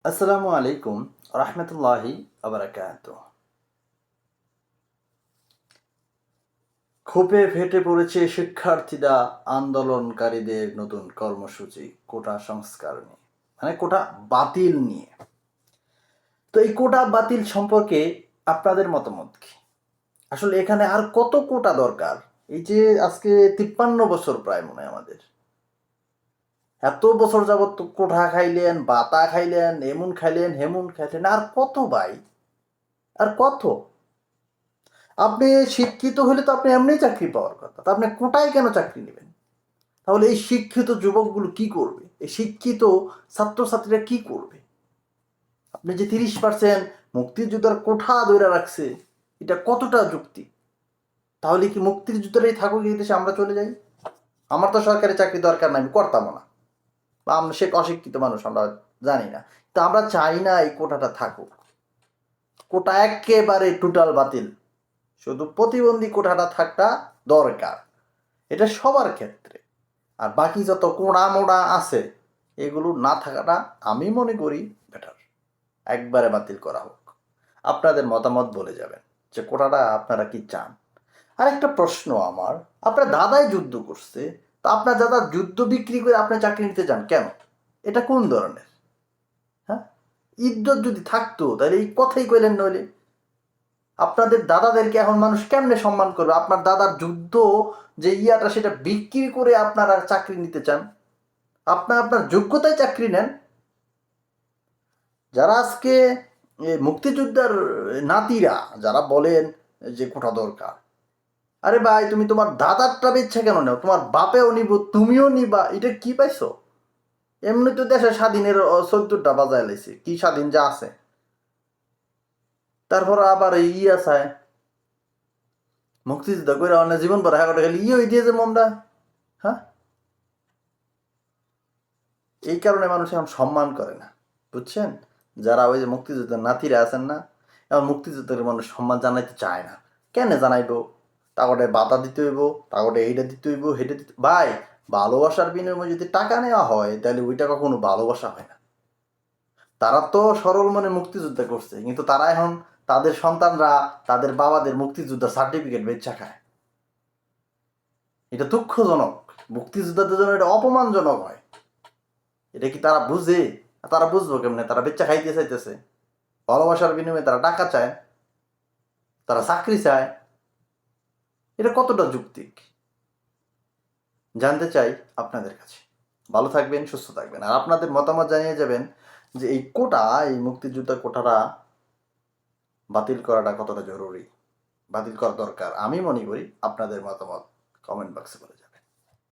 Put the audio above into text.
আসসালামু আলাইকুম রহমতুল্লাহি আবরাকাত। ক্ষোভে ফেটে পড়েছে শিক্ষার্থীরা, আন্দোলনকারীদের নতুন কর্মসূচি কোটা সংস্কার নিয়ে, মানে কোটা বাতিল নিয়ে। তো এই কোটা বাতিল সম্পর্কে আপনাদের মতামত কি? আসলে এখানে আর কত কোটা দরকার? এই যে আজকে 53 বছর প্রায় মনে হয় আমাদের, এত বছর যাবত তো কোঠা খাইলেন, বাতা খাইলেন, এমন খাইলেন, হেমন খাইলেন, আর কত ভাই, আর কত? আপনি শিক্ষিত হলে তো আপনি এমনিই চাকরি পাওয়ার কথা, তা আপনি কোটায় কেন চাকরি নেবেন? তাহলে এই শিক্ষিত যুবকগুলো কি করবে? এই শিক্ষিত ছাত্রছাত্রীরা কি করবে? আপনি যে 30% মুক্তিযোদ্ধার কোঠা ধরে রাখছে, এটা কতটা যুক্তি? তাহলে কি মুক্তিযোদ্ধারাই থাকুক এই দেশে, আমরা চলে যাই? আমার তো সরকারি চাকরি দরকার নাই, আমি করতামও না, বা আমরা সে অশিক্ষিত মানুষ, আমরা জানি না। তা আমরা চাই না এই কোটাটা থাকুক। কোটা একেবারে টোটাল বাতিল, শুধু প্রতিবন্ধী কোটাটা থাকা দরকার, এটা সবার ক্ষেত্রে। আর বাকি যত কোড়া মোড়া আছে এগুলো না থাকাটা আমি মনে করি বেটার, একবারে বাতিল করা হোক। আপনাদের মতামত বলে যাবেন যে কোটাটা আপনারা কি চান। আর একটা প্রশ্ন আমার, আপনার দাদাই যুদ্ধ করছে, তো আপনার দাদা যুদ্ধ বিক্রি করে আপনি চাকরি নিতে চান কেন? এটা কোন ধরনের? হ্যাঁ, ইজ্জত যদি থাকতো তাহলে এই কথাই কইলেন নইলে। আপনাদের দাদাদেরকে এখন মানুষ কেমনে সম্মান করবে? আপনার দাদার যুদ্ধ যে ইয়াটা, সেটা বিক্রি করে আপনারা চাকরি নিতে চান? আপনার যোগ্যতায় চাকরি নেন। যারা আজকে মুক্তিযোদ্ধার নাতিরা যারা বলেন যে কোটা দরকার, আরে ভাই তুমি তোমার দাদারটা বেচ্ছে কেন নাও? তোমার বাপেও নিব, তুমিও নিবা, এটা কি পাইছো? এমনি তো দেশে স্বাধীনের ৭০টা বাজায় লাইছে, কি স্বাধীন যা আছে। তারপর আবার ইয়া চায় মুক্তিযোদ্ধা করে অন্য জীবন পর হ্যাঁ খালি হয়ে দিয়ে যে মনটা। হ্যাঁ, এই কারণে মানুষ এখন সম্মান করে না, বুঝছেন? যারা ওই যে মুক্তিযোদ্ধার নাতিরা আছেন না, এখন মুক্তিযোদ্ধাকে মানুষ সম্মান জানাইতে চায় না। কেন জানাইবো? তাগটে বাতা দিতে হইব, তাগটে এইটা দিতে হইব, হেঁটে দিতে ভাই। ভালোবাসার বিনিময়ে যদি টাকা নেওয়া হয় তাহলে ওইটা কখনো ভালোবাসা হয় না। তারা তো সরল মনে মুক্তিযুদ্ধ করছে, কিন্তু তারা এখন তাদের সন্তানরা তাদের বাবাদের মুক্তিযোদ্ধার সার্টিফিকেট বেচা খায়। এটা দুঃখজনক, মুক্তিযোদ্ধাদের জন্য এটা অপমানজনক হয়। এটা কি তারা বুঝে? তারা বুঝবো কেমনে? তারা বেচা খাইতে চাইতেছে, ভালোবাসার বিনিময়ে তারা টাকা চায়, তারা চাকরি চায়। এটা কতটা যৌক্তিক জানতে চাই আপনাদের কাছে। ভালো থাকবেন, সুস্থ থাকবেন, আর আপনাদের মতামত জানিয়ে যাবেন যে এই কোটা, এই মুক্তিযোদ্ধা কোটাটা বাতিল করাটা কতটা জরুরি, বাতিল করা দরকার। আমি মনে করি, আপনাদের মতামত কমেন্ট বক্সে বলে যাবেন।